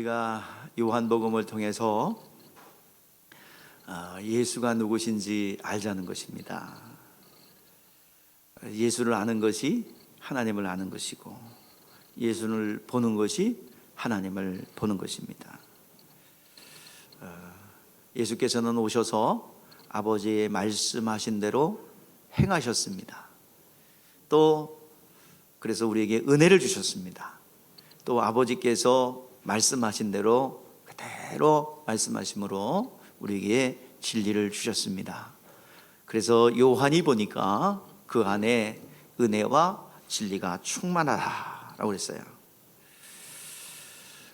우리가 요한복음을 통해서 예수가 누구신지 알자는 것입니다. 예수를 아는 것이 하나님을 아는 것이고, 예수를 보는 것이 하나님을 보는 것입니다. 예수께서는 오셔서 아버지의 말씀하신 대로 행하셨습니다. 또 그래서 우리에게 은혜를 주셨습니다. 또 아버지께서 말씀하신 대로 그대로 말씀하심으로 우리에게 진리를 주셨습니다. 그래서 요한이 보니까 그 안에 은혜와 진리가 충만하다라고 그랬어요.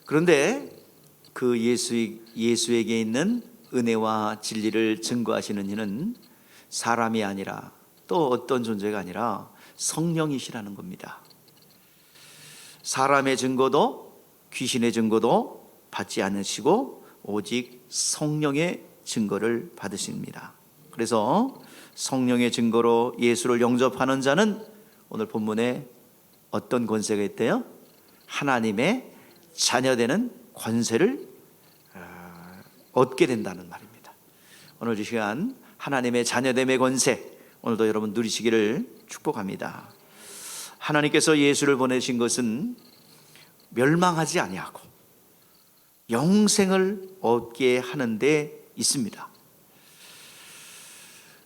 그런데 그 예수에게 있는 은혜와 진리를 증거하시는 이는 사람이 아니라, 또 어떤 존재가 아니라 성령이시라는 겁니다. 사람의 증거도 귀신의 증거도 받지 않으시고 오직 성령의 증거를 받으십니다. 그래서 성령의 증거로 예수를 영접하는 자는 오늘 본문에 어떤 권세가 있대요? 하나님의 자녀되는 권세를 얻게 된다는 말입니다. 오늘 이 시간 하나님의 자녀됨의 권세, 오늘도 여러분 누리시기를 축복합니다. 하나님께서 예수를 보내신 것은 멸망하지 아니하고 영생을 얻게 하는 데 있습니다.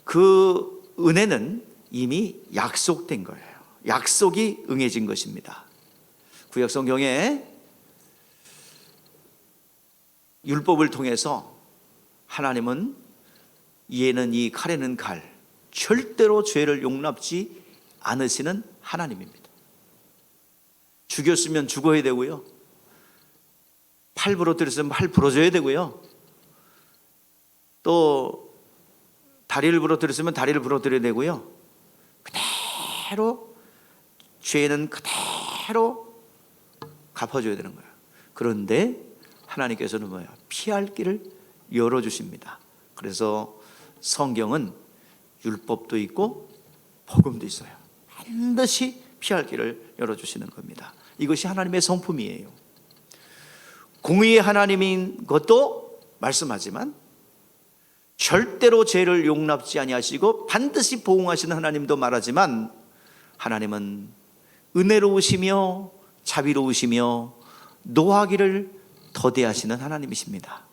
그 은혜는 이미 약속된 거예요. 약속이 응해진 것입니다. 구약 성경에 율법을 통해서 하나님은 이에는 이, 칼에는 칼, 절대로 죄를 용납지 않으시는 하나님입니다. 죽였으면 죽어야 되고요, 팔 부러뜨렸으면 팔 부러져야 되고요, 또 다리를 부러뜨렸으면 다리를 부러뜨려야 되고요, 그대로 죄는 그대로 갚아줘야 되는 거예요. 그런데 하나님께서는 뭐예요? 피할 길을 열어주십니다. 그래서 성경은 율법도 있고 복음도 있어요. 반드시 피할 길을 열어주시는 겁니다. 이것이 하나님의 성품이에요. 공의의 하나님인 것도 말씀하지만 절대로 죄를 용납지 아니하시고 반드시 보응하시는 하나님도 말하지만, 하나님은 은혜로우시며 자비로우시며 노하기를 더디하시는 하나님이십니다.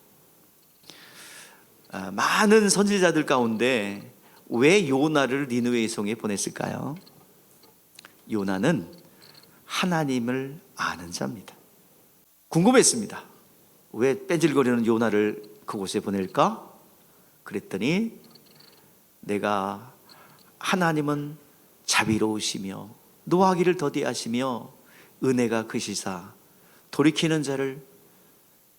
많은 선지자들 가운데 왜 요나를 니느웨 성에 보냈을까요? 요나는 하나님을 아는 자입니다. 궁금했습니다. 왜 뺀질거리는 요나를 그곳에 보낼까? 그랬더니 내가 하나님은 자비로우시며 노하기를 더디하시며 은혜가 크시사 돌이키는 자를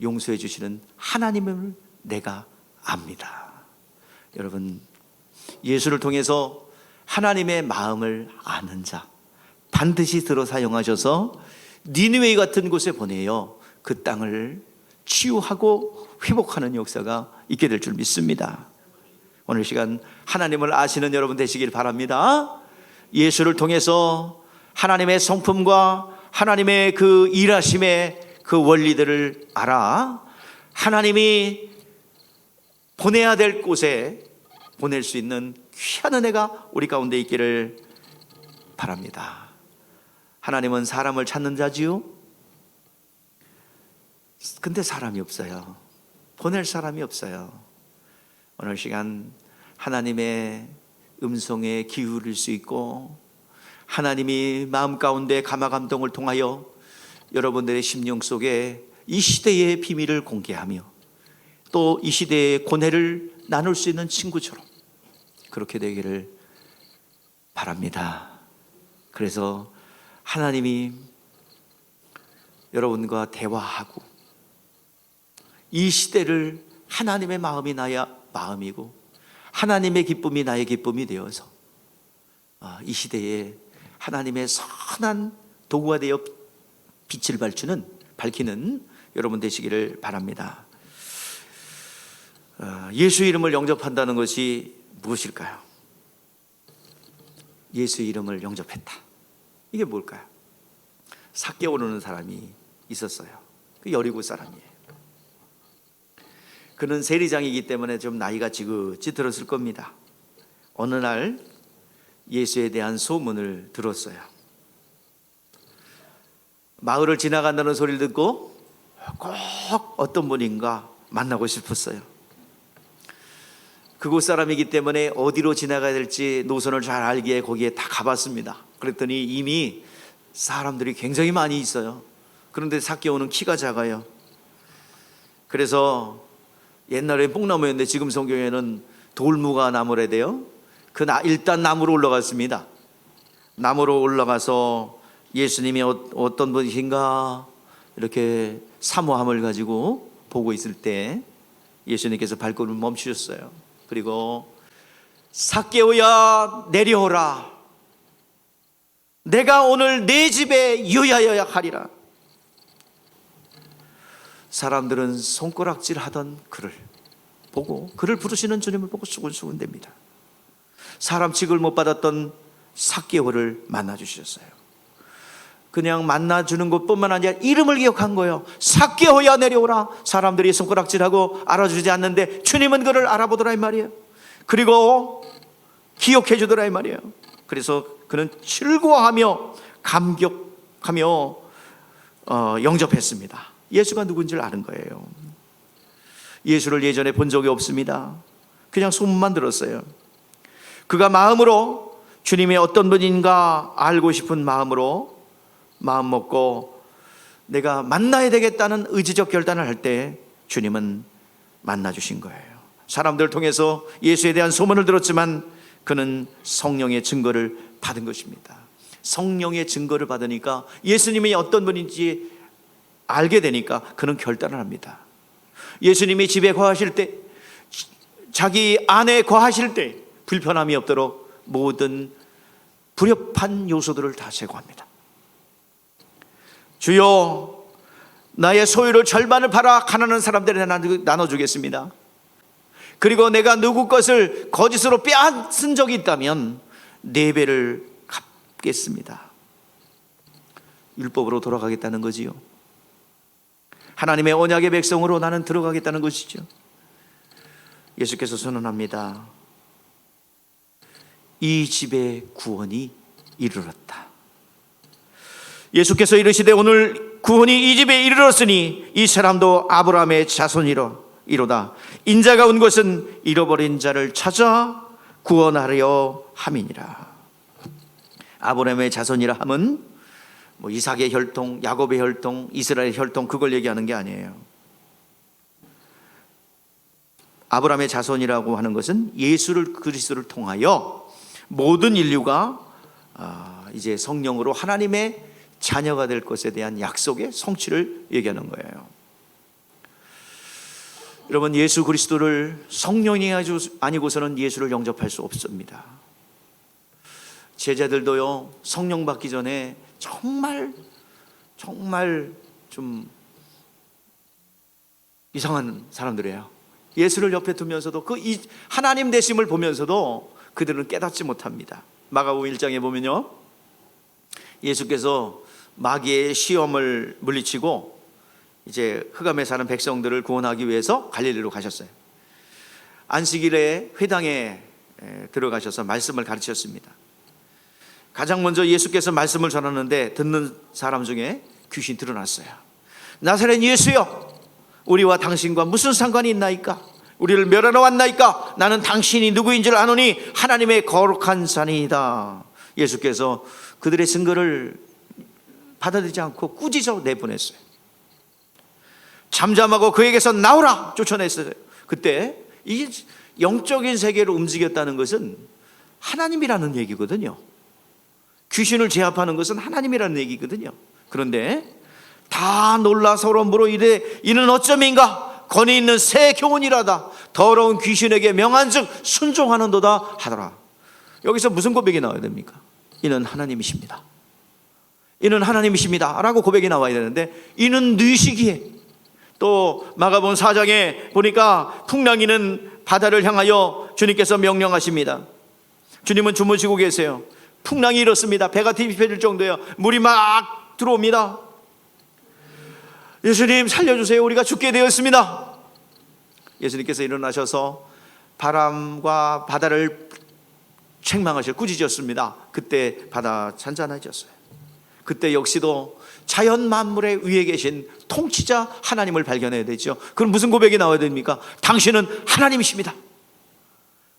용서해 주시는 하나님을 내가 압니다. 여러분, 예수를 통해서 하나님의 마음을 아는 자 반드시 들어 사용하셔서 니느웨 같은 곳에 보내어 그 땅을 치유하고 회복하는 역사가 있게 될 줄 믿습니다. 오늘 시간 하나님을 아시는 여러분 되시길 바랍니다. 예수를 통해서 하나님의 성품과 하나님의 그 일하심의 그 원리들을 알아 하나님이 보내야 될 곳에 보낼 수 있는 귀한 은혜가 우리 가운데 있기를 바랍니다. 하나님은 사람을 찾는 자지요? 근데 사람이 없어요. 보낼 사람이 없어요. 오늘 시간 하나님의 음성에 기울일 수 있고, 하나님이 마음 가운데 감화감동을 통하여 여러분들의 심령 속에 이 시대의 비밀을 공개하며 또 이 시대의 고뇌를 나눌 수 있는 친구처럼 그렇게 되기를 바랍니다. 그래서 하나님이 여러분과 대화하고 이 시대를 하나님의 마음이 나야 마음이고 하나님의 기쁨이 나의 기쁨이 되어서 이 시대에 하나님의 선한 도구가 되어 빛을 밝히는 여러분 되시기를 바랍니다. 예수 이름을 영접한다는 것이 무엇일까요? 예수 이름을 영접했다. 이게 뭘까요? 삭개 오르는 사람이 있었어요. 그 여리고 사람이에요. 그는 세리장이기 때문에 좀 나이가 지긋이 들었을 겁니다. 어느 날 예수에 대한 소문을 들었어요. 마을을 지나간다는 소리를 듣고 꼭 어떤 분인가 만나고 싶었어요. 그곳 사람이기 때문에 어디로 지나가야 될지 노선을 잘 알기에 거기에 다 가봤습니다. 그랬더니 이미 사람들이 굉장히 많이 있어요. 그런데 삭개오는 키가 작아요. 그래서 옛날에 뽕나무였는데 지금 성경에는 돌무가 나무래 돼요. 일단 나무로 올라갔습니다. 나무로 올라가서 예수님이 어떤 분이신가 이렇게 사모함을 가지고 보고 있을 때 예수님께서 발걸음을 멈추셨어요. 그리고 삭개오야 내려오라. 내가 오늘 네 집에 유하여야 하리라. 사람들은 손가락질 하던 그를 보고 그를 부르시는 주님을 보고 수군수군댑니다. 사람 취급을 못 받았던 삭개오를 만나주셨어요. 그냥 만나주는 것뿐만 아니라 이름을 기억한 거예요. 삭개오야 내려오라. 사람들이 손가락질하고 알아주지 않는데 주님은 그를 알아보더라 이 말이에요. 그리고 기억해 주더라 이 말이에요. 그래서 그는 즐거워하며 감격하며 영접했습니다. 예수가 누군지를 아는 거예요. 예수를 예전에 본 적이 없습니다. 그냥 소문만 들었어요. 그가 마음으로 주님이 어떤 분인가 알고 싶은 마음으로 마음 먹고 내가 만나야 되겠다는 의지적 결단을 할 때 주님은 만나주신 거예요. 사람들을 통해서 예수에 대한 소문을 들었지만 그는 성령의 증거를 받은 것입니다. 성령의 증거를 받으니까 예수님이 어떤 분인지 알게 되니까 그는 결단을 합니다. 예수님이 집에 거하실 때, 자기 안에 거하실 때 불편함이 없도록 모든 불협한 요소들을 다 제거합니다. 주여, 나의 소유를 절반을 팔아 가난한 사람들에게 나눠주겠습니다. 그리고 내가 누구 것을 거짓으로 빼앗은 적이 있다면 4배를 갚겠습니다. 율법으로 돌아가겠다는 거지요. 하나님의 언약의 백성으로 나는 들어가겠다는 것이죠. 예수께서 선언합니다. 이 집에 구원이 이르렀다. 예수께서 이르시되 오늘 구원이 이 집에 이르렀으니 이 사람도 아브라함의 자손이로다. 인자가 온 것은 잃어버린 자를 찾아 구원하려 함이니라. 아브라함의 자손이라 함은 이삭의 혈통, 야곱의 혈통, 이스라엘의 혈통 그걸 얘기하는 게 아니에요. 아브라함의 자손이라고 하는 것은 예수를 그리스도를 통하여 모든 인류가 이제 성령으로 하나님의 자녀가 될 것에 대한 약속의 성취를 얘기하는 거예요. 여러분, 예수 그리스도를 성령이 아니고서는 예수를 영접할 수 없습니다. 제자들도요, 성령 받기 전에 정말 좀 이상한 사람들이에요. 예수를 옆에 두면서도 그 하나님 되심을 보면서도 그들은 깨닫지 못합니다. 마가복음 1장에 보면요, 예수께서 마귀의 시험을 물리치고 이제 흑암에 사는 백성들을 구원하기 위해서 갈릴리로 가셨어요. 안식일에 회당에 들어가셔서 말씀을 가르치셨습니다. 가장 먼저 예수께서 말씀을 전하는데 듣는 사람 중에 귀신이 드러났어요. 나사렛 예수여, 우리와 당신과 무슨 상관이 있나이까? 우리를 멸하러 왔나이까? 나는 당신이 누구인 줄 아노니 하나님의 거룩한 자니이다. 예수께서 그들의 증거를 받아들이지 않고 꾸짖어 내보냈어요. 잠잠하고 그에게서 나오라 쫓아냈어요. 그때 이 영적인 세계로 움직였다는 것은 하나님이라는 얘기거든요. 귀신을 제압하는 것은 하나님이라는 얘기거든요. 그런데 다 놀라 서로 물어 이래 이는 어쩌민가? 권위 있는 새 교훈이라다. 더러운 귀신에게 명한즉 순종하는도다 하더라. 여기서 무슨 고백이 나와야 됩니까? 이는 하나님이십니다. 이는 하나님이십니다 라고 고백이 나와야 되는데 이는 뉘시기에, 또 마가복음 4장에 보니까 풍랑이는 바다를 향하여 주님께서 명령하십니다. 주님은 주무시고 계세요. 풍랑이 일었습니다. 배가 뒤집혀질 정도예요. 물이 막 들어옵니다. 예수님 살려주세요, 우리가 죽게 되었습니다. 예수님께서 일어나셔서 바람과 바다를 책망하셔 꾸짖었습니다. 그때 바다 잔잔해졌어요. 그때 역시도 자연 만물의 위에 계신 통치자 하나님을 발견해야 되죠. 그럼 무슨 고백이 나와야 됩니까? 당신은 하나님이십니다,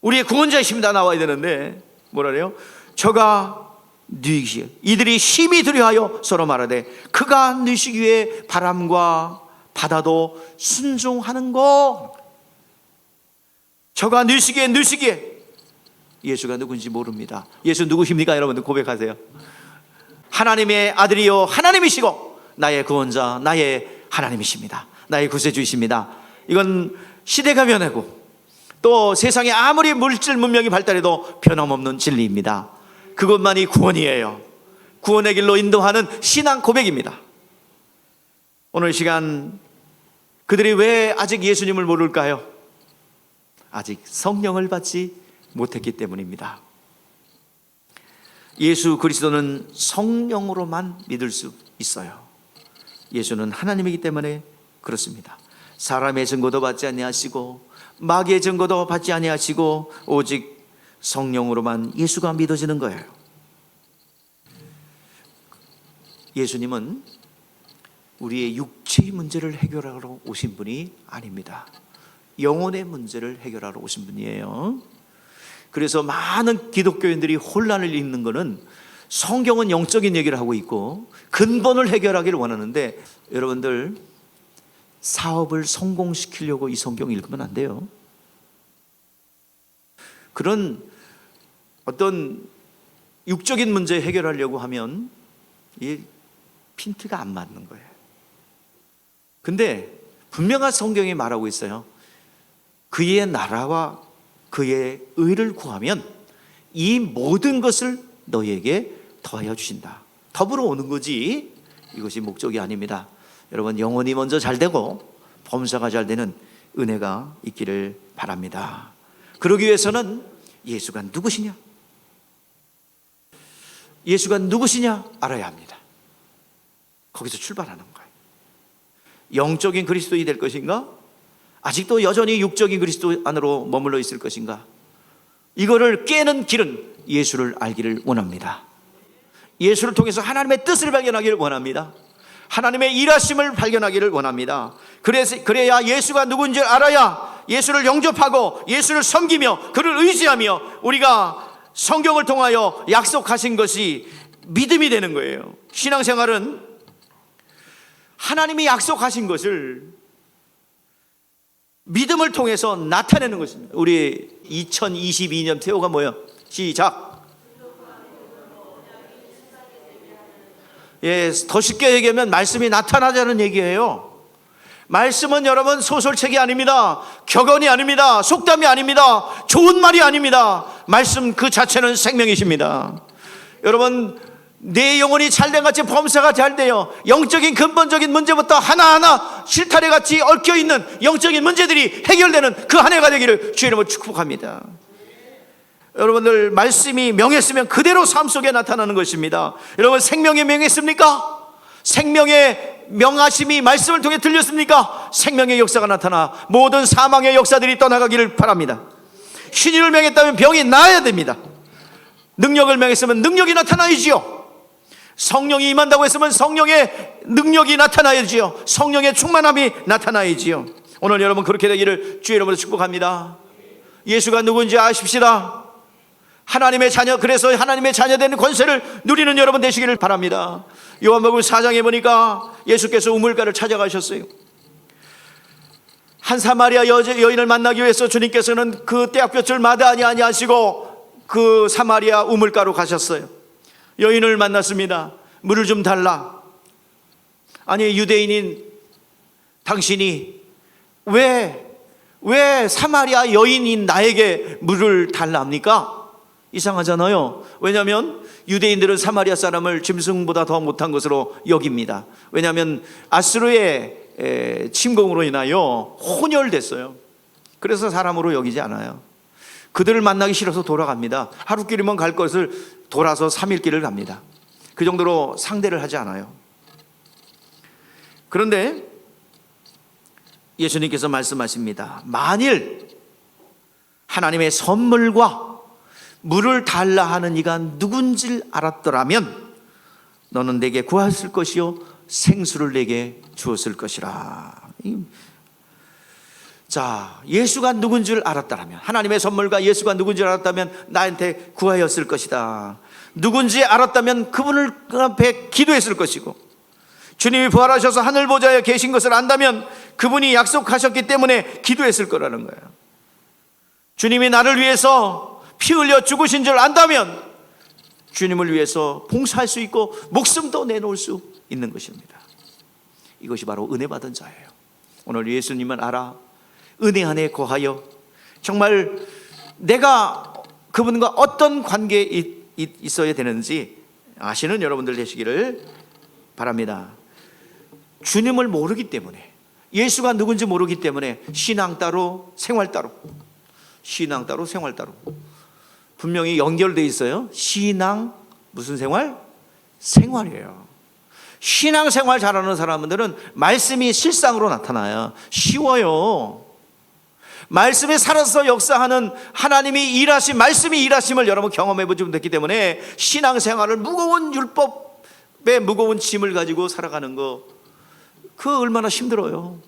우리의 구원자이십니다 나와야 되는데 뭐라 그래요? 저가 누이시여 이들이 심히 두려워하여 서로 말하되 그가 누이시기에 바람과 바다도 순종하는 것. 저가 누이시기에 예수가 누군지 모릅니다. 예수 누구십니까? 여러분들 고백하세요. 하나님의 아들이요 하나님이시고 나의 구원자, 나의 하나님이십니다. 나의 구세주이십니다. 이건 시대가 변하고 또 세상에 아무리 물질 문명이 발달해도 변함없는 진리입니다. 그것만이 구원이에요. 구원의 길로 인도하는 신앙 고백입니다. 오늘 시간 그들이 왜 아직 예수님을 모를까요? 아직 성령을 받지 못했기 때문입니다. 예수 그리스도는 성령으로만 믿을 수 있어요. 예수는 하나님이기 때문에 그렇습니다. 사람의 증거도 받지 아니하시고 마귀의 증거도 받지 아니하시고 오직 성령으로만 예수가 믿어지는 거예요. 예수님은 우리의 육체의 문제를 해결하러 오신 분이 아닙니다. 영혼의 문제를 해결하러 오신 분이에요. 그래서 많은 기독교인들이 혼란을 읽는 것은 성경은 영적인 얘기를 하고 있고 근본을 해결하기를 원하는데, 여러분들 사업을 성공시키려고 이 성경 읽으면 안 돼요. 그런 어떤 육적인 문제 해결하려고 하면 이 핀트가 안 맞는 거예요. 근데 분명한 성경이 말하고 있어요. 그의 나라와 그의 의를 구하면 이 모든 것을 너희에게 더하여 주신다. 더불어 오는 거지 이것이 목적이 아닙니다. 여러분, 영혼이 먼저 잘 되고 범사가 잘 되는 은혜가 있기를 바랍니다. 그러기 위해서는 예수가 누구시냐? 예수가 누구시냐 알아야 합니다. 거기서 출발하는 거예요. 영적인 그리스도인이 될 것인가? 아직도 여전히 육적인 그리스도 안으로 머물러 있을 것인가? 이거를 깨는 길은 예수를 알기를 원합니다. 예수를 통해서 하나님의 뜻을 발견하기를 원합니다. 하나님의 일하심을 발견하기를 원합니다. 그래야 예수가 누군지 알아야 예수를 영접하고 예수를 섬기며 그를 의지하며 우리가 성경을 통하여 약속하신 것이 믿음이 되는 거예요. 신앙생활은 하나님이 약속하신 것을 믿음을 통해서 나타내는 것입니다. 우리 2022년 태호가 뭐예요? 시작. 예, 더 쉽게 얘기하면 말씀이 나타나자는 얘기예요. 말씀은 여러분 소설책이 아닙니다. 격언이 아닙니다. 속담이 아닙니다. 좋은 말이 아닙니다. 말씀 그 자체는 생명이십니다. 여러분, 내 영혼이 잘된 같이 범사가 잘 돼요. 영적인 근본적인 문제부터 하나하나 실타래같이 얽혀있는 영적인 문제들이 해결되는 그 한 해가 되기를 주의 이름으로 축복합니다. 여러분들, 말씀이 명했으면 그대로 삶 속에 나타나는 것입니다. 여러분, 생명이 명했습니까? 생명의 명하심이 말씀을 통해 들렸습니까? 생명의 역사가 나타나 모든 사망의 역사들이 떠나가기를 바랍니다. 신의를 명했다면 병이 나아야 됩니다. 능력을 명했으면 능력이 나타나야지요. 성령이 임한다고 했으면 성령의 능력이 나타나야지요. 성령의 충만함이 나타나야지요. 오늘 여러분 그렇게 되기를 주의 이름으로 축복합니다. 예수가 누군지 아십시다. 하나님의 자녀, 그래서 하나님의 자녀된 권세를 누리는 여러분 되시기를 바랍니다. 요한복음 4장에 보니까 예수께서 우물가를 찾아가셨어요. 한 사마리아 여인을 만나기 위해서 주님께서는 그 떼약볕을 마다하지 아니하시고 그 사마리아 우물가로 가셨어요. 여인을 만났습니다. 물을 좀 달라. 아니, 유대인인 당신이 왜 사마리아 여인인 나에게 물을 달랍니까? 이상하잖아요. 왜냐하면 유대인들은 사마리아 사람을 짐승보다 더 못한 것으로 여깁니다. 왜냐하면 아수르의 침공으로 인하여 혼혈됐어요. 그래서 사람으로 여기지 않아요. 그들을 만나기 싫어서 돌아갑니다. 하루길이면 갈 것을 돌아서 3일 길을 갑니다. 그 정도로 상대를 하지 않아요. 그런데 예수님께서 말씀하십니다. 만일 하나님의 선물과 물을 달라 하는 이가 누군지 알았더라면 너는 내게 구하였을 것이요 생수를 내게 주었을 것이라. 자, 예수가 누군 줄 알았다면, 하나님의 선물과 예수가 누군 줄 알았다면 나한테 구하였을 것이다. 누군지 알았다면 그분을 그 앞에 기도했을 것이고, 주님이 부활하셔서 하늘 보좌에 계신 것을 안다면 그분이 약속하셨기 때문에 기도했을 거라는 거예요. 주님이 나를 위해서 피 흘려 죽으신 줄 안다면 주님을 위해서 봉사할 수 있고 목숨도 내놓을 수 있는 것입니다. 이것이 바로 은혜 받은 자예요. 오늘 예수님은 알아, 은혜 안에 거하여 정말 내가 그분과 어떤 관계에 있어야 되는지 아시는 여러분들 되시기를 바랍니다. 주님을 모르기 때문에, 예수가 누군지 모르기 때문에 신앙 따로 생활 따로, 신앙 따로 생활 따로 분명히 연결되어 있어요. 신앙 무슨 생활? 생활이에요. 신앙생활 잘하는 사람들은 말씀이 실상으로 나타나요. 쉬워요. 말씀에 살아서 역사하는 하나님이 일하신, 말씀이 일하심을 여러분 경험해 보지 못했기 때문에 신앙생활을 무거운 율법의 무거운 짐을 가지고 살아가는 거, 그거 얼마나 힘들어요.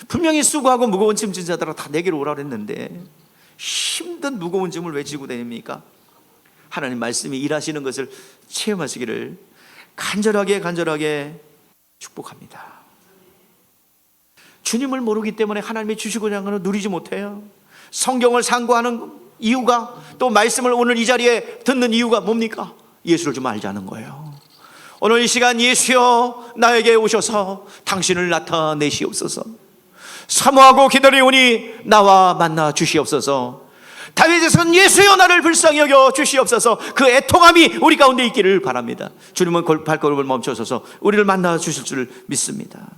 분명히 수고하고 무거운 짐 진 자들아 다 내게로 오라 그랬는데 힘든 무거운 짐을 왜 지고 다닙니까? 하나님 말씀이 일하시는 것을 체험하시기를 간절하게 축복합니다. 주님을 모르기 때문에 하나님이 주시고자 하는 것을 누리지 못해요. 성경을 상고하는 이유가, 또 말씀을 오늘 이 자리에 듣는 이유가 뭡니까? 예수를 좀 알자는 거예요. 오늘 이 시간 예수여 나에게 오셔서 당신을 나타내시옵소서. 사모하고 기다리오니 나와 만나 주시옵소서. 다윗에서는 예수여 나를 불쌍히 여겨 주시옵소서. 그 애통함이 우리 가운데 있기를 바랍니다. 주님은 발걸음을 멈춰서서 우리를 만나 주실 줄 믿습니다.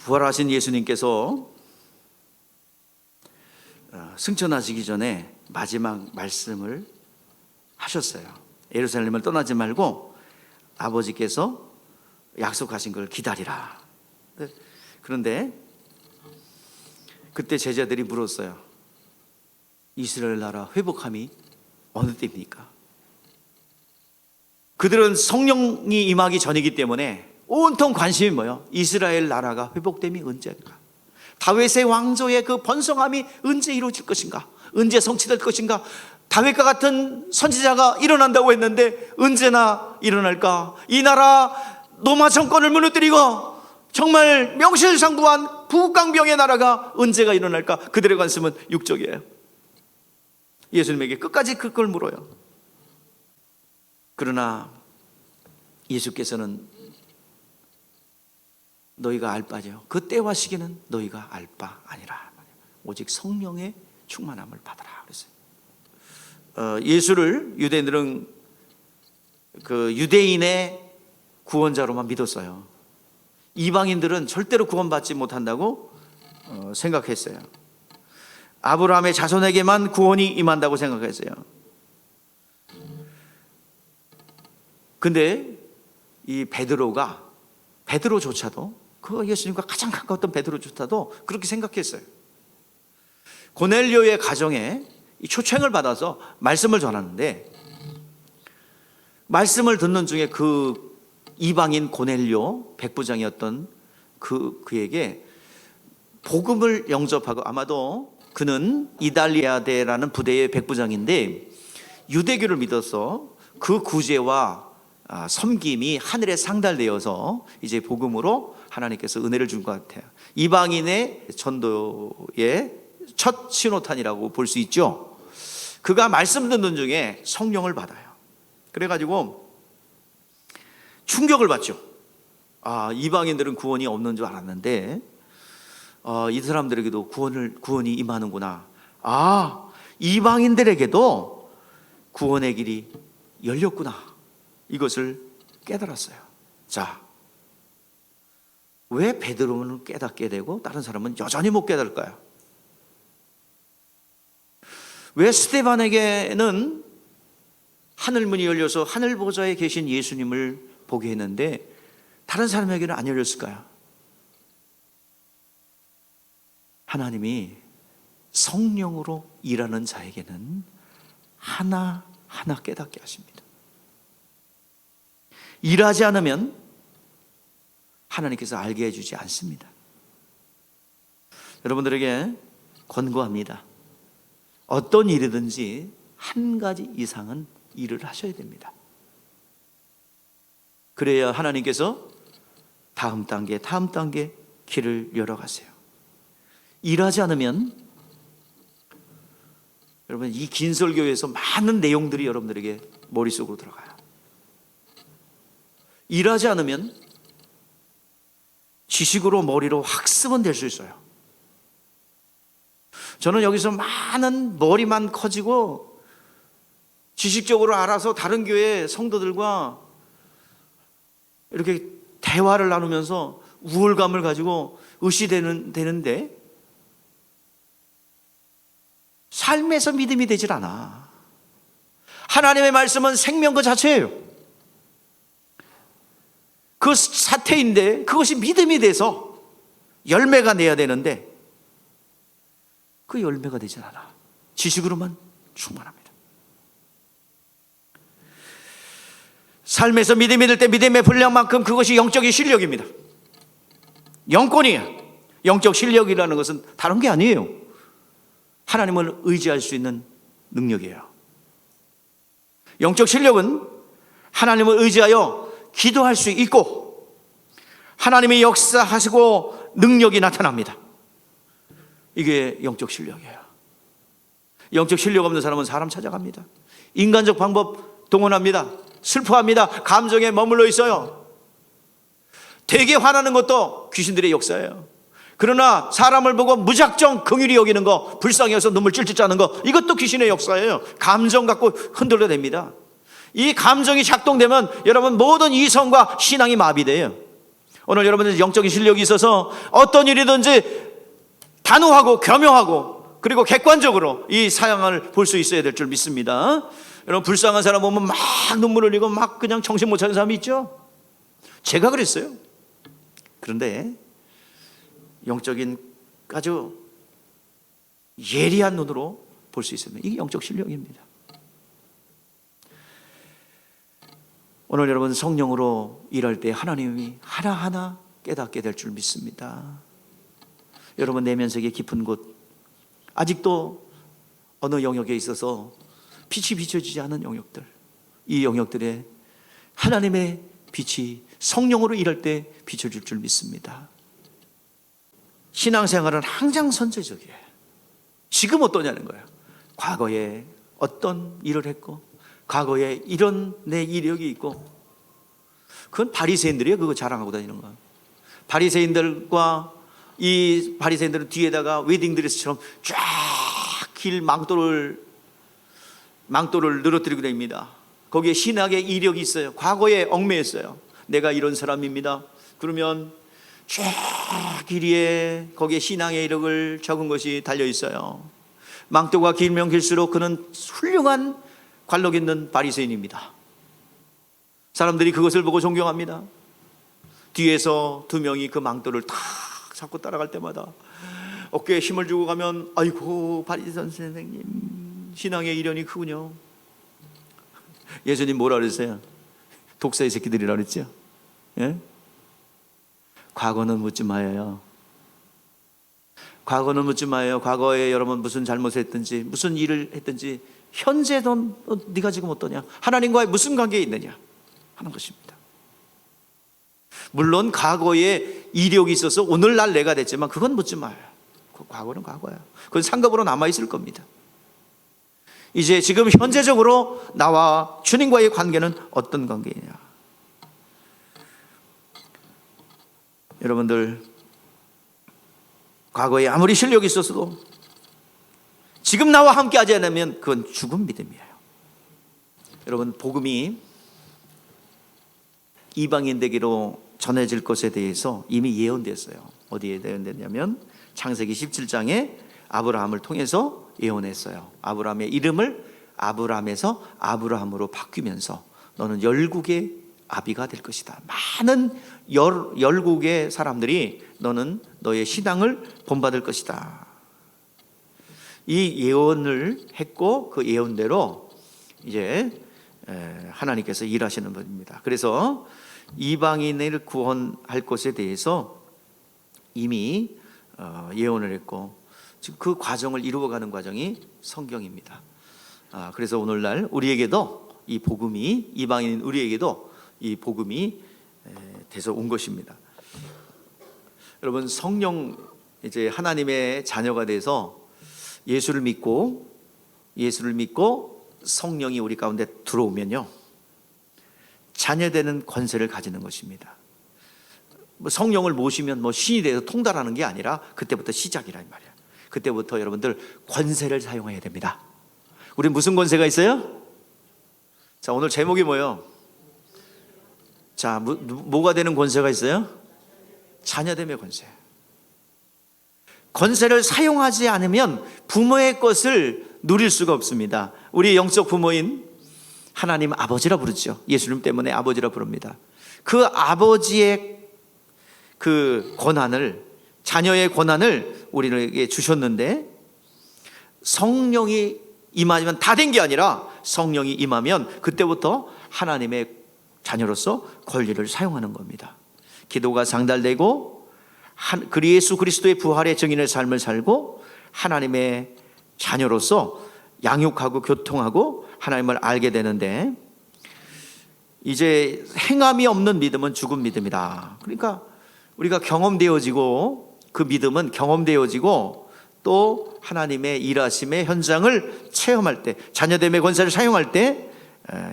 부활하신 예수님께서 승천하시기 전에 마지막 말씀을 하셨어요. 예루살렘을 떠나지 말고 아버지께서 약속하신 걸 기다리라. 그런데 그때 제자들이 물었어요. 이스라엘 나라 회복함이 어느 때입니까? 그들은 성령이 임하기 전이기 때문에 온통 관심이 뭐예요? 이스라엘 나라가 회복됨이 언제인가? 다윗의 왕조의 그 번성함이 언제 이루어질 것인가? 언제 성취될 것인가? 다윗과 같은 선지자가 일어난다고 했는데 언제나 일어날까? 이 나라 로마 정권을 무너뜨리고 정말 명실상부한 북강병의 나라가 언제가 일어날까? 그들의 관심은 육적이에요. 예수님에게 끝까지 그걸 물어요. 그러나 예수께서는 너희가 알 바죠. 그 때와 시기는 너희가 알 바 아니라 오직 성령의 충만함을 받아라 그랬어요. 예수를 유대인들은 그 유대인의 구원자로만 믿었어요. 이방인들은 절대로 구원받지 못한다고 생각했어요. 아브라함의 자손에게만 구원이 임한다고 생각했어요. 근데 이 베드로조차도, 그 예수님과 가장 가까웠던 베드로조차도 그렇게 생각했어요. 고넬료의 가정에 초청을 받아서 말씀을 전하는데, 말씀을 듣는 중에 그 이방인 고넬료 백부장이었던 그에게 복음을 영접하고, 아마도 그는 이달리아데라는 부대의 백부장인데 유대교를 믿어서 그 구제와 섬김이 하늘에 상달되어서 이제 복음으로 하나님께서 은혜를 준 것 같아요. 이방인의 전도의 첫 신호탄이라고 볼 수 있죠. 그가 말씀 듣는 중에 성령을 받아요. 그래가지고 충격을 받죠. 이방인들은 구원이 없는 줄 알았는데 이 사람들에게도 구원이 임하는구나. 이방인들에게도 구원의 길이 열렸구나. 이것을 깨달았어요. 자, 왜 베드로는 깨닫게 되고 다른 사람은 여전히 못 깨달을까요? 왜 스데반에게는 하늘 문이 열려서 하늘 보좌에 계신 예수님을 보게 했는데 다른 사람에게는 안 열렸을까요? 하나님이 성령으로 일하는 자에게는 하나하나 깨닫게 하십니다. 일하지 않으면 하나님께서 알게 해주지 않습니다. 여러분들에게 권고합니다. 어떤 일이든지 한 가지 이상은 일을 하셔야 됩니다. 그래야 하나님께서 다음 단계 길을 열어가세요. 일하지 않으면 여러분, 이 긴 설교에서 많은 내용들이 여러분들에게 머릿속으로 들어가요. 일하지 않으면 지식으로 머리로 학습은 될 수 있어요. 저는 여기서 많은 머리만 커지고 지식적으로 알아서 다른 교회 성도들과 이렇게 대화를 나누면서 우월감을 가지고 되는데 삶에서 믿음이 되질 않아. 하나님의 말씀은 생명 그 자체예요. 그 사태인데 그것이 믿음이 돼서 열매가 내야 되는데 그 열매가 되질 않아. 지식으로만 충만합니다. 삶에서 믿음이 될 때 믿음의 분량만큼 그것이 영적인 실력입니다. 영권이에요. 영적 실력이라는 것은 다른 게 아니에요. 하나님을 의지할 수 있는 능력이에요. 영적 실력은 하나님을 의지하여 기도할 수 있고 하나님이 역사하시고 능력이 나타납니다. 이게 영적 실력이에요. 영적 실력 없는 사람은 사람 찾아갑니다. 인간적 방법 동원합니다. 슬퍼합니다. 감정에 머물러 있어요. 되게 화나는 것도 귀신들의 역사예요. 그러나 사람을 보고 무작정 긍휼히 여기는 거, 불쌍히 여서 눈물 찔찔 짜는 거, 이것도 귀신의 역사예요. 감정 갖고 흔들려 댑니다. 이 감정이 작동되면 여러분 모든 이성과 신앙이 마비돼요. 오늘 여러분들 영적인 실력이 있어서 어떤 일이든지 단호하고 겸허하고 그리고 객관적으로 이 사양을 볼 수 있어야 될 줄 믿습니다. 여러분 불쌍한 사람 보면 막 눈물 흘리고 막 그냥 정신 못 차리는 사람이 있죠. 제가 그랬어요. 그런데 영적인 아주 예리한 눈으로 볼 수 있으면 이게 영적 실력입니다. 오늘 여러분 성령으로 일할 때 하나님이 하나하나 깨닫게 될 줄 믿습니다. 여러분 내면세계 깊은 곳, 아직도 어느 영역에 있어서 빛이 비춰지지 않은 영역들, 이 영역들에 하나님의 빛이 성령으로 일할 때 비춰질 줄 믿습니다. 신앙생활은 항상 선제적이에요. 지금 어떠냐는 거예요. 과거에 어떤 일을 했고 과거에 이런 내 이력이 있고, 그건 바리새인들이에요. 그거 자랑하고 다니는 거. 바리새인들과 이 바리새인들은 뒤에다가 웨딩드레스처럼 쫙 길 망토를 늘어뜨리고 다닙니다. 거기에 신학의 이력이 있어요. 과거에 얽매였어요. 내가 이런 사람입니다. 그러면 쫙 길 위에 거기에 신앙의 이력을 적은 것이 달려 있어요. 망토가 길면 길수록 그는 훌륭한 관록 있는 바리새인입니다. 사람들이 그것을 보고 존경합니다. 뒤에서 두 명이 그 망토를 탁 잡고 따라갈 때마다 어깨에 힘을 주고 가면, 아이고 바리새인 선생님 신앙의 이련이 크군요. 예수님 뭐라 그랬어요? 독사의 새끼들이라 그랬죠. 예? 과거는 묻지 마요. 과거는 묻지 마요. 과거에 여러분 무슨 잘못을 했든지 무슨 일을 했든지 현재도 네가 지금 어떠냐, 하나님과의 무슨 관계에 있느냐 하는 것입니다. 물론 과거에 이력이 있어서 오늘날 내가 됐지만 그건 묻지 마요. 그 과거는 과거야. 그건 상급으로 남아있을 겁니다. 이제 지금 현재적으로 나와 주님과의 관계는 어떤 관계이냐. 여러분들 과거에 아무리 실력이 있었어도 지금 나와 함께 하지 않으면 그건 죽은 믿음이에요. 여러분 복음이 이방인에게로 전해질 것에 대해서 이미 예언됐어요. 어디에 예언됐냐면 창세기 17장에 아브라함을 통해서 예언했어요. 아브라함의 이름을 아브람에서 아브라함으로 바뀌면서 너는 열국의 아비가 될 것이다. 많은 열국의 사람들이 너는 너의 신앙을 본받을 것이다. 이 예언을 했고 그 예언대로 이제 하나님께서 일하시는 분입니다. 그래서 이방인을 구원할 것에 대해서 이미 예언을 했고 지금 그 과정을 이루어가는 과정이 성경입니다. 그래서 오늘날 우리에게도 이 복음이, 이방인 우리에게도 이 복음이 돼서 온 것입니다. 여러분, 성령, 이제 하나님의 자녀가 돼서 예수를 믿고 성령이 우리 가운데 들어오면요, 자녀되는 권세를 가지는 것입니다. 성령을 모시면 신이 돼서 통달하는 게 아니라 그때부터 시작이라 이 말이야. 그때부터 여러분들 권세를 사용해야 됩니다. 우리 무슨 권세가 있어요? 자, 오늘 제목이 뭐예요? 자, 뭐가 되는 권세가 있어요? 자녀됨의 권세. 권세를 사용하지 않으면 부모의 것을 누릴 수가 없습니다. 우리 영적 부모인 하나님 아버지라 부르죠. 예수님 때문에 아버지라 부릅니다. 그 아버지의 그 권한을, 자녀의 권한을 우리에게 주셨는데, 성령이 임하면 다 된 게 아니라 성령이 임하면 그때부터 하나님의 자녀로서 권리를 사용하는 겁니다. 기도가 상달되고 예수 그리스도의 부활의 증인의 삶을 살고 하나님의 자녀로서 양육하고 교통하고 하나님을 알게 되는데, 이제 행함이 없는 믿음은 죽은 믿음이다. 그러니까 우리가 경험되어지고, 그 믿음은 경험되어지고 또 하나님의 일하심의 현장을 체험할 때, 자녀됨의 권세를 사용할 때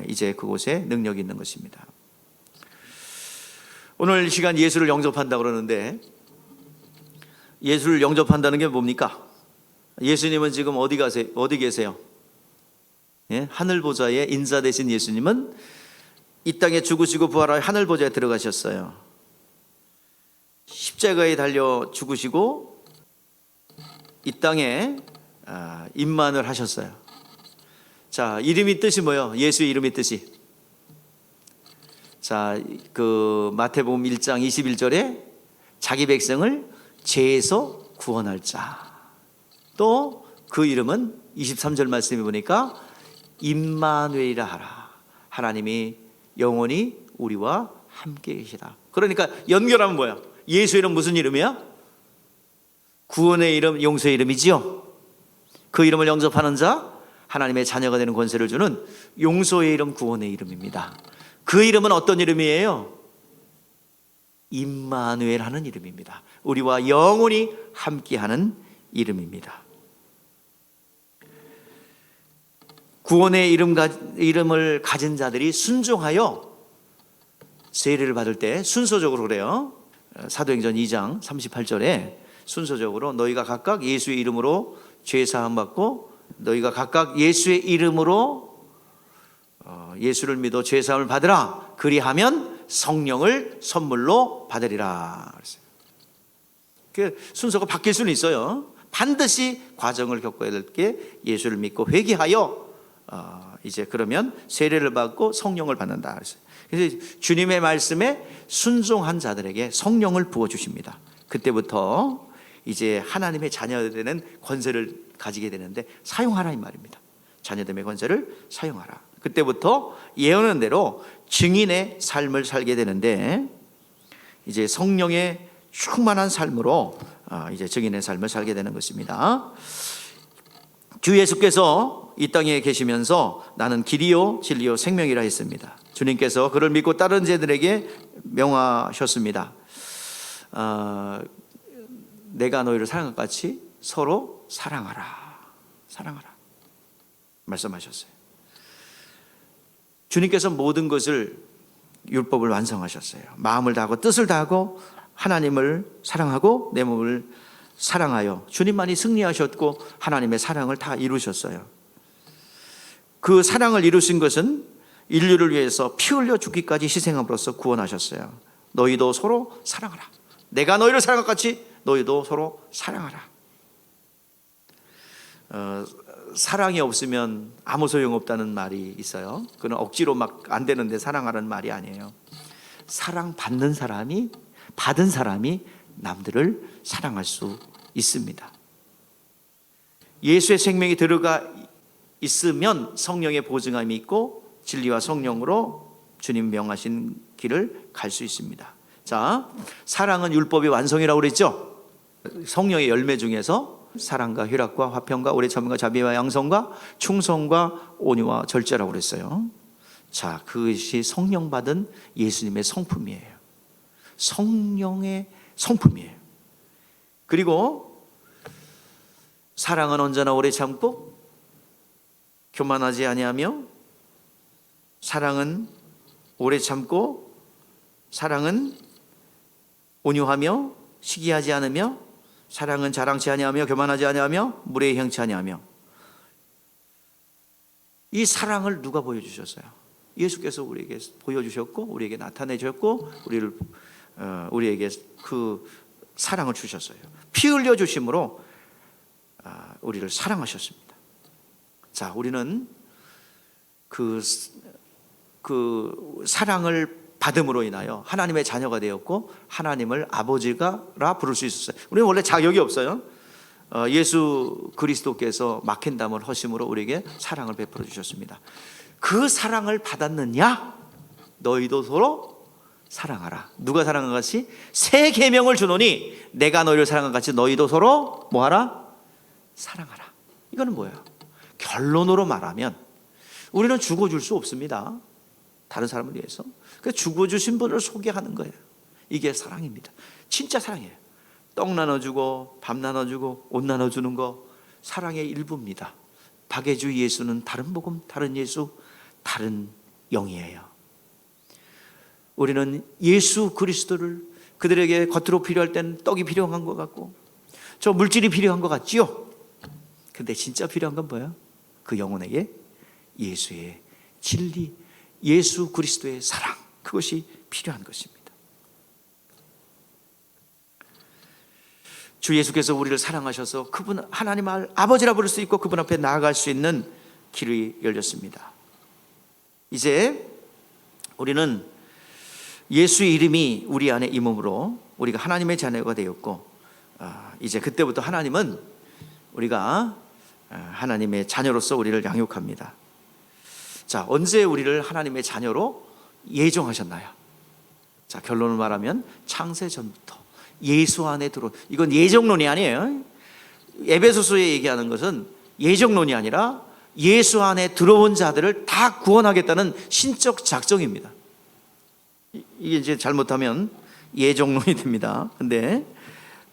이제 그곳에 능력이 있는 것입니다. 오늘 이 시간 예수를 영접한다고 그러는데, 예수를 영접한다는 게 뭡니까? 예수님은 지금 어디 계세요? 예? 하늘 보좌에 인자 되신 예수님은 이 땅에 죽으시고 부활하여 하늘 보좌에 들어가셨어요. 십자가에 달려 죽으시고 이 땅에 임만을 하셨어요. 자, 이름이 뜻이 뭐예요? 예수의 이름의 뜻이. 자, 그 마태복음 1장 21절에 자기 백성을 죄에서 구원할 자. 또 그 이름은 23절 말씀에 보니까 임마누엘이라 하라. 하나님이 영원히 우리와 함께 계시다. 그러니까 연결하면 뭐야? 예수의 이름 무슨 이름이야? 구원의 이름, 용서의 이름이지요. 그 이름을 영접하는 자, 하나님의 자녀가 되는 권세를 주는 용서의 이름, 구원의 이름입니다. 그 이름은 어떤 이름이에요? 임마누엘 하는 이름입니다. 우리와 영원히 함께하는 이름입니다. 구원의 이름을 가진 자들이 순종하여 세례를 받을 때 순서적으로 그래요. 사도행전 2장 38절에 순서적으로 너희가 각각 예수의 이름으로 죄 사함 받고 너희가 각각 예수의 이름으로 예수를 믿어 죄 사함을 받으라. 그리하면 성령을 선물로 받으리라. 그 순서가 바뀔 수는 있어요. 반드시 과정을 겪어야 될 게 예수를 믿고 회개하여 이제 그러면 세례를 받고 성령을 받는다. 그래서 주님의 말씀에 순종한 자들에게 성령을 부어 주십니다. 그때부터 이제 하나님의 자녀되는 권세를 가지게 되는데 사용하라 이 말입니다. 자녀됨의 권세를 사용하라. 그때부터 예언한 대로 증인의 삶을 살게 되는데, 이제 성령의 충만한 삶으로 이제 증인의 삶을 살게 되는 것입니다. 주 예수께서 이 땅에 계시면서 나는 길이요 진리요 생명이라 했습니다. 주님께서 그를 믿고 따르는 자들에게 명하셨습니다. 내가 너희를 사랑한 것 같이 서로 사랑하라. 사랑하라 말씀하셨어요. 주님께서 모든 것을 율법을 완성하셨어요. 마음을 다하고 뜻을 다하고 하나님을 사랑하고 내 몸을 사랑하여 주님만이 승리하셨고 하나님의 사랑을 다 이루셨어요. 그 사랑을 이루신 것은 인류를 위해서 피 흘려 죽기까지 희생함으로써 구원하셨어요. 너희도 서로 사랑하라. 내가 너희를 사랑한 것 같이 너희도 서로 사랑하라. 사랑이 없으면 아무 소용없다는 말이 있어요. 그건 억지로 막 안 되는데 사랑하라는 말이 아니에요. 사랑받는 사람이, 받은 사람이 남들을 사랑할 수 있습니다. 예수의 생명이 들어가 있으면 성령의 보증함이 있고 진리와 성령으로 주님 명하신 길을 갈 수 있습니다. 자, 사랑은 율법의 완성이라고 그랬죠. 성령의 열매 중에서 사랑과 희락과 화평과 오래 참음과 자비와 양성과 충성과 온유와 절제라고 그랬어요. 자, 그것이 성령 받은 예수님의 성품이에요. 성령의 성품이에요. 그리고 사랑은 언제나 오래 참고 교만하지 아니하며, 사랑은 오래 참고, 사랑은 온유하며 시기하지 않으며, 사랑은 자랑치 아니하며 교만하지 아니하며 무례히 행치 아니하며. 이 사랑을 누가 보여주셨어요? 예수께서 우리에게 보여주셨고 우리에게 나타내셨고 우리에게 그 사랑을 주셨어요. 피 흘려 주심으로 우리를 사랑하셨습니다. 자, 우리는 그 사랑을 받음으로 인하여 하나님의 자녀가 되었고 하나님을 아버지가라 부를 수 있었어요. 우리는 원래 자격이 없어요. 예수 그리스도께서 막힌 담을 허심으로 우리에게 사랑을 베풀어 주셨습니다. 그 사랑을 받았느냐? 너희도 서로 사랑하라. 누가 사랑한 같이? 새 계명을 주노니 내가 너희를 사랑한 같이 너희도 서로 뭐하라? 사랑하라. 이거는 뭐예요? 결론으로 말하면 우리는 죽어줄 수 없습니다. 다른 사람을 위해서. 그래서 죽어주신 분을 소개하는 거예요. 이게 사랑입니다. 진짜 사랑이에요. 떡 나눠주고 밥 나눠주고 옷 나눠주는 거 사랑의 일부입니다. 박예주 예수는 다른 복음, 다른 예수, 다른 영이에요. 우리는 예수 그리스도를 그들에게 겉으로 필요할 때는 떡이 필요한 것 같고 저 물질이 필요한 것 같지요. 근데 진짜 필요한 건 뭐예요? 그 영혼에게 예수의 진리, 예수 그리스도의 사랑, 그것이 필요한 것입니다. 주 예수께서 우리를 사랑하셔서 그분 하나님 아버지라 부를 수 있고 그분 앞에 나아갈 수 있는 길이 열렸습니다. 이제 우리는 예수의 이름이 우리 안에 임음으로 우리가 하나님의 자녀가 되었고 이제 그때부터 하나님은 우리가 하나님의 자녀로서 우리를 양육합니다. 자, 언제 우리를 하나님의 자녀로 예정하셨나요? 자, 결론을 말하면 창세 전부터 예수 안에 이건 예정론이 아니에요. 에베소서에 얘기하는 것은 예정론이 아니라 예수 안에 들어온 자들을 다 구원하겠다는 신적 작정입니다. 이게 이제 잘못하면 예정론이 됩니다. 근데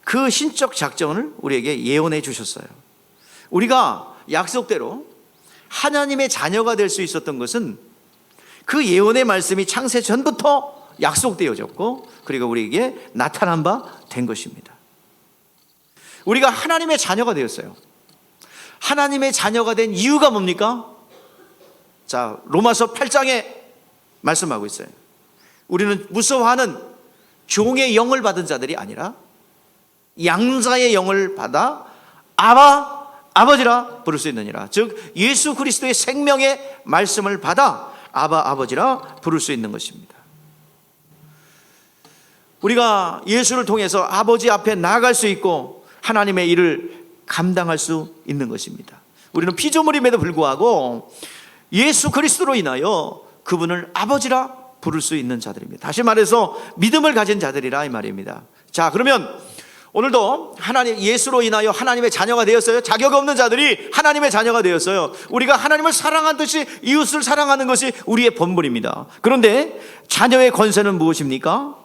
그 신적 작정을 우리에게 예언해 주셨어요. 우리가 약속대로 하나님의 자녀가 될 수 있었던 것은 그 예언의 말씀이 창세 전부터 약속되어졌고 그리고 우리에게 나타난 바 된 것입니다. 우리가 하나님의 자녀가 되었어요. 하나님의 자녀가 된 이유가 뭡니까? 자, 로마서 8장에 말씀하고 있어요. 우리는 무서워하는 종의 영을 받은 자들이 아니라 양자의 영을 받아 아버지라 부를 수 있느니라. 즉 예수 그리스도의 생명의 말씀을 받아 아버지라 부를 수 있는 것입니다. 우리가 예수를 통해서 아버지 앞에 나아갈 수 있고 하나님의 일을 감당할 수 있는 것입니다. 우리는 피조물임에도 불구하고 예수 그리스도로 인하여 그분을 아버지라 부를 수 있는 자들입니다. 다시 말해서 믿음을 가진 자들이라 이 말입니다. 자, 그러면 오늘도 예수로 인하여 하나님의 자녀가 되었어요. 자격 없는 자들이 하나님의 자녀가 되었어요. 우리가 하나님을 사랑한 듯이 이웃을 사랑하는 것이 우리의 본분입니다. 그런데 자녀의 권세는 무엇입니까?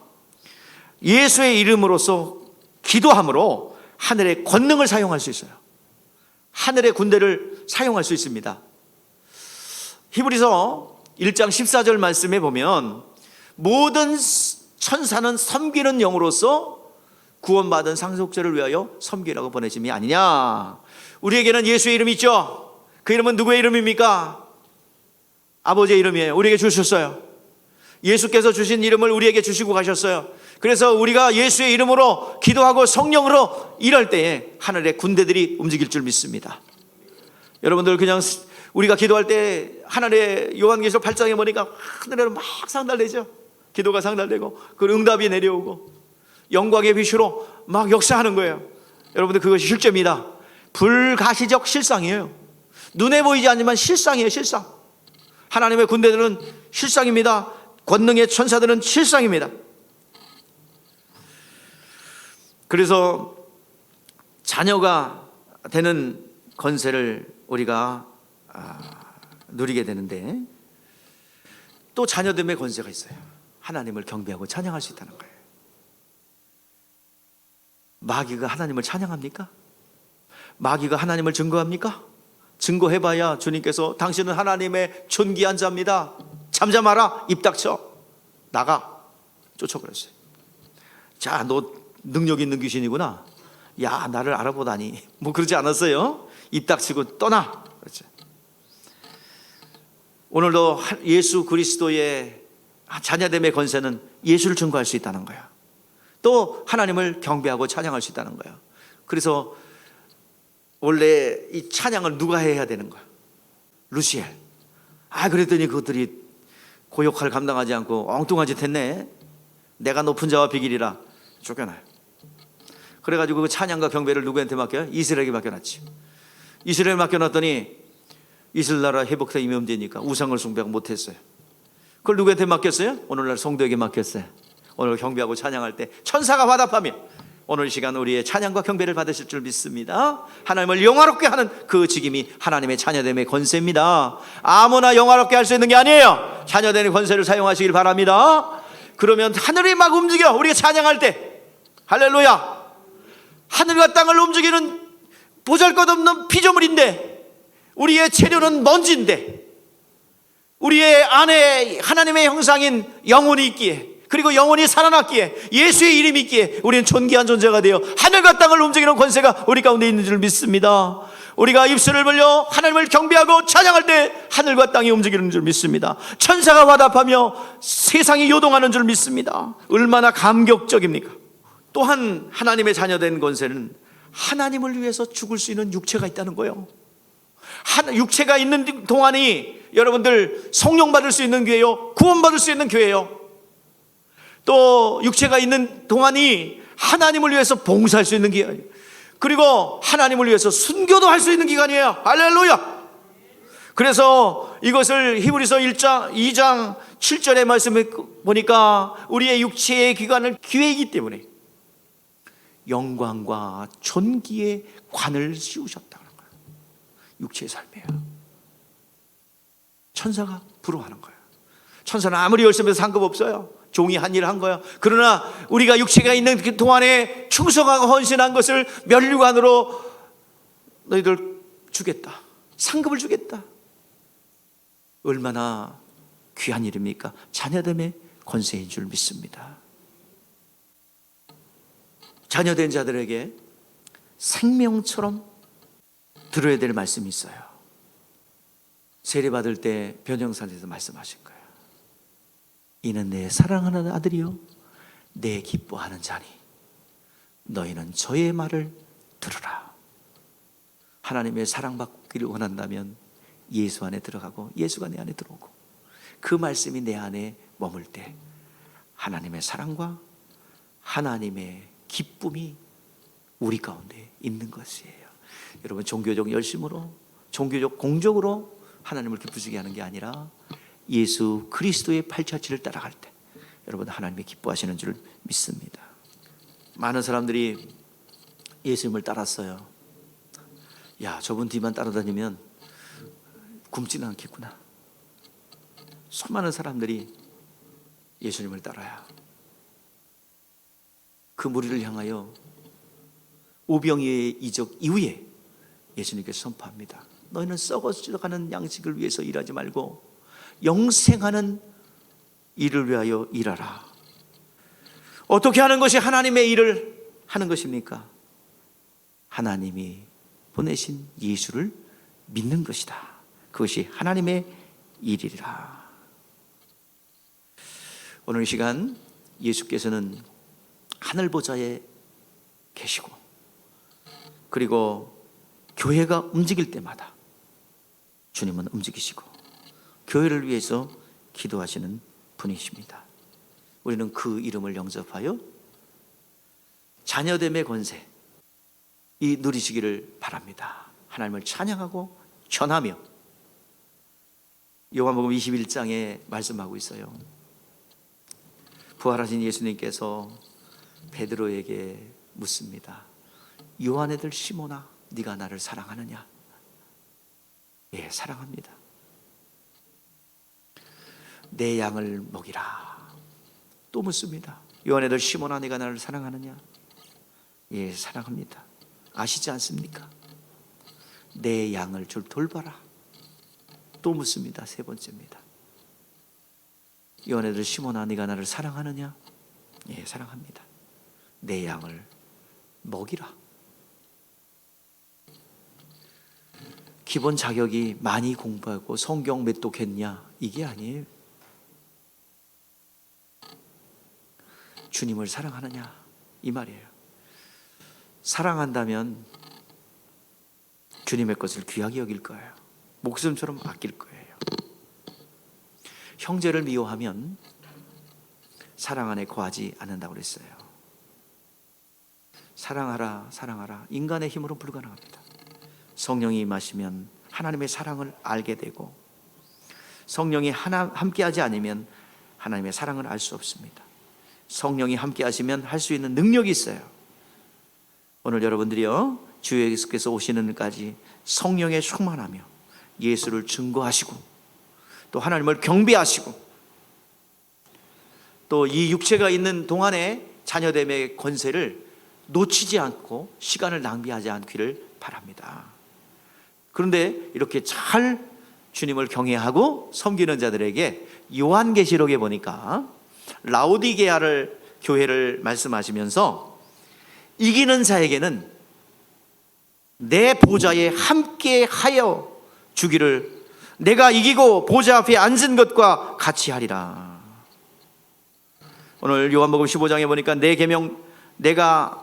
예수의 이름으로써 기도함으로 하늘의 권능을 사용할 수 있어요. 하늘의 군대를 사용할 수 있습니다. 히브리서 1장 14절 말씀에 보면 모든 천사는 섬기는 영으로서 구원받은 상속자를 위하여 섬기라고 보내심이 아니냐. 우리에게는 예수의 이름이 있죠. 그 이름은 누구의 이름입니까? 아버지의 이름이에요. 우리에게 주셨어요. 예수께서 주신 이름을 우리에게 주시고 가셨어요. 그래서 우리가 예수의 이름으로 기도하고 성령으로 일할 때에 하늘의 군대들이 움직일 줄 믿습니다. 여러분들 그냥 우리가 기도할 때 하늘의 요한계시록 8장에 보니까 하늘에로 막 상달되죠. 기도가 상달되고 그 응답이 내려오고 영광의 빛으로 막 역사하는 거예요. 여러분들 그것이 실제입니다. 불가시적 실상이에요. 눈에 보이지 않지만 실상이에요. 실상. 하나님의 군대들은 실상입니다. 권능의 천사들은 실상입니다. 그래서 자녀가 되는 권세를 우리가 누리게 되는데, 또 자녀됨의 권세가 있어요. 하나님을 경배하고 찬양할 수 있다는 거예요. 마귀가 하나님을 찬양합니까? 마귀가 하나님을 증거합니까? 증거해봐야 주님께서 당신은 하나님의 존귀한 자입니다, 잠잠하라, 입 닥쳐, 나가, 쫓아버렸어요. 자, 너 능력 있는 귀신이구나, 야, 나를 알아보다니, 뭐 그러지 않았어요. 입 닥치고 떠나. 그렇죠. 오늘도 예수 그리스도의 자녀됨의 권세는 예수를 증거할 수 있다는 거야. 또 하나님을 경배하고 찬양할 수 있다는 거야. 그래서 원래 이 찬양을 누가 해야 되는 거야? 루시엘. 그랬더니 그것들이 그 역할을 감당하지 않고 엉뚱한 짓 했네. 내가 높은 자와 비길이라 쫓겨나요. 그래가지고 그 찬양과 경배를 누구한테 맡겨요? 이스라엘에게 맡겨놨지. 이스라엘 맡겨놨더니 이스라엘 나라 회복되면 문제니까 우상을 숭배하고 못했어요. 그걸 누구한테 맡겼어요? 오늘날 성도에게 맡겼어요. 오늘 경배하고 찬양할 때 천사가 화답하며 오늘 시간 우리의 찬양과 경배를 받으실 줄 믿습니다. 하나님을 영화롭게 하는 그 직임이 하나님의 자녀됨의 권세입니다. 아무나 영화롭게 할 수 있는 게 아니에요. 자녀됨의 권세를 사용하시길 바랍니다. 그러면 하늘이 막 움직여. 우리가 찬양할 때 할렐루야, 하늘과 땅을 움직이는 보잘것없는 피조물인데, 우리의 체류는 먼지인데, 우리의 안에 하나님의 형상인 영혼이 있기에, 그리고 영혼이 살아났기에, 예수의 이름이 있기에 우리는 존귀한 존재가 되어 하늘과 땅을 움직이는 권세가 우리 가운데 있는 줄 믿습니다. 우리가 입술을 벌려 하나님을 경배하고 찬양할 때 하늘과 땅이 움직이는 줄 믿습니다. 천사가 화답하며 세상이 요동하는 줄 믿습니다. 얼마나 감격적입니까? 또한 하나님의 자녀된 권세는 하나님을 위해서 죽을 수 있는 육체가 있다는 거예요. 육체가 있는 동안이 여러분들 성령 받을 수 있는 교회요, 구원 받을 수 있는 교회요, 또 육체가 있는 동안이 하나님을 위해서 봉사할 수 있는 기간이에요. 그리고 하나님을 위해서 순교도 할 수 있는 기간이에요. 할렐루야. 그래서 이것을 히브리서 2장 7절의 말씀을 보니까 우리의 육체의 기간을 기회이기 때문에 영광과 존귀의 관을 씌우셨다는 거예요. 육체의 삶이에요. 천사가 부러워하는 거예요. 천사는 아무리 열심히 해도 상관없어요. 종이 한 일을 한 거야. 그러나 우리가 육체가 있는 그 동안에 충성하고 헌신한 것을 면류관으로 너희들 주겠다, 상급을 주겠다. 얼마나 귀한 일입니까? 자녀됨의 권세인 줄 믿습니다. 자녀된 자들에게 생명처럼 들어야 될 말씀이 있어요. 세례받을 때 변형사에서 말씀하신 거예요. 이는 내 사랑하는 아들이요 내 기뻐하는 자니 너희는 저의 말을 들으라. 하나님의 사랑받기를 원한다면 예수 안에 들어가고 예수가 내 안에 들어오고 그 말씀이 내 안에 머물 때 하나님의 사랑과 하나님의 기쁨이 우리 가운데 있는 것이에요. 여러분, 종교적 열심으로, 종교적 공적으로 하나님을 기쁘시게 하는 게 아니라 예수 그리스도의 팔자취를 따라갈 때 여러분 하나님이 기뻐하시는 줄 믿습니다. 많은 사람들이 예수님을 따랐어요. 야, 저분 뒤만 따라다니면 굶지는 않겠구나. 수많은 사람들이 예수님을 따라요. 그 무리를 향하여 오병이의 이적 이후에 예수님께서 선포합니다. 너희는 썩어가는 양식을 위해서 일하지 말고 영생하는 일을 위하여 일하라. 어떻게 하는 것이 하나님의 일을 하는 것입니까? 하나님이 보내신 예수를 믿는 것이다. 그것이 하나님의 일이라. 오늘 이 시간 예수께서는 하늘 보좌에 계시고, 그리고 교회가 움직일 때마다 주님은 움직이시고 교회를 위해서 기도하시는 분이십니다. 우리는 그 이름을 영접하여 자녀됨의 권세 이 누리시기를 바랍니다. 하나님을 찬양하고 전하며 요한복음 21장에 말씀하고 있어요. 부활하신 예수님께서 베드로에게 묻습니다. 요한의 들 시몬아, 네가 나를 사랑하느냐? 예, 사랑합니다. 내 양을 먹이라. 또 묻습니다. 요한의 들 시몬아, 네가 나를 사랑하느냐? 예, 사랑합니다. 아시지 않습니까? 내 양을 좀 돌봐라. 또 묻습니다. 세 번째입니다. 요한의 들 시몬아, 네가 나를 사랑하느냐? 예, 사랑합니다. 내 양을 먹이라. 기본 자격이 많이 공부하고 성경 몇 독했냐 이게 아니에요. 주님을 사랑하느냐 이 말이에요. 사랑한다면 주님의 것을 귀하게 여길 거예요. 목숨처럼 아낄 거예요. 형제를 미워하면 사랑 안에 거하지 않는다고 그랬어요. 사랑하라, 사랑하라. 인간의 힘으로 불가능합니다. 성령이 임하시면 하나님의 사랑을 알게 되고, 성령이 함께하지 않으면 하나님의 사랑을 알 수 없습니다. 성령이 함께하시면 할 수 있는 능력이 있어요. 오늘 여러분들이요, 주 예수께서 오시는 날까지 성령에 충만하며 예수를 증거하시고 또 하나님을 경배하시고 또 이 육체가 있는 동안에 자녀됨의 권세를 놓치지 않고 시간을 낭비하지 않기를 바랍니다. 그런데 이렇게 잘 주님을 경외하고 섬기는 자들에게 요한계시록에 보니까 라오디게아를 교회를 말씀하시면서 이기는 자에게는 내 보좌에 함께 하여 주기를 내가 이기고 보좌 앞에 앉은 것과 같이 하리라. 오늘 요한복음 15장에 보니까 내 계명 내가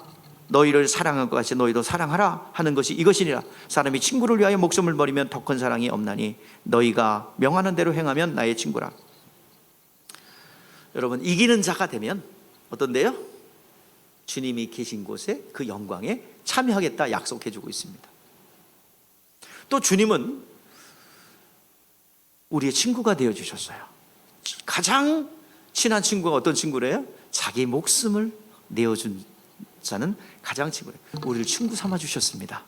너희를 사랑한 것 같이 너희도 사랑하라 하는 것이 이것이니라. 사람이 친구를 위하여 목숨을 버리면 더 큰 사랑이 없나니 너희가 명하는 대로 행하면 나의 친구라. 여러분, 이기는 자가 되면 어떤데요? 주님이 계신 곳에 그 영광에 참여하겠다 약속해 주고 있습니다. 또 주님은 우리의 친구가 되어 주셨어요. 가장 친한 친구가 어떤 친구래요? 자기 목숨을 내어준 자는 가장 친구래요. 우리를 친구 삼아 주셨습니다.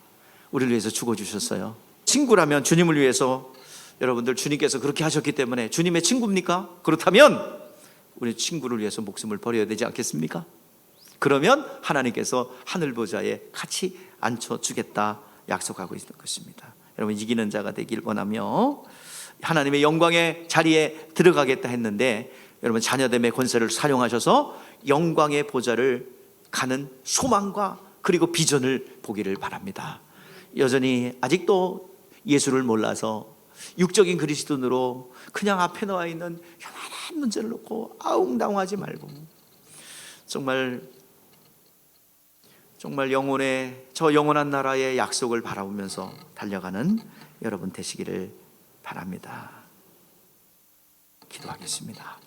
우리를 위해서 죽어 주셨어요. 친구라면 주님을 위해서, 여러분들 주님께서 그렇게 하셨기 때문에 주님의 친구입니까? 그렇다면 우리 친구를 위해서 목숨을 버려야 되지 않겠습니까? 그러면 하나님께서 하늘 보좌에 같이 앉혀주겠다 약속하고 있는 것입니다. 여러분, 이기는 자가 되길 원하며 하나님의 영광의 자리에 들어가겠다 했는데, 여러분 자녀됨의 권세를 사용하셔서 영광의 보좌를 가는 소망과 그리고 비전을 보기를 바랍니다. 여전히 아직도 예수를 몰라서 육적인 그리스도인으로 그냥 앞에 나와 있는 요만한 문제를 놓고 아웅다웅하지 말고 정말 저 영원한 나라의 약속을 바라보면서 달려가는 여러분 되시기를 바랍니다. 기도하겠습니다.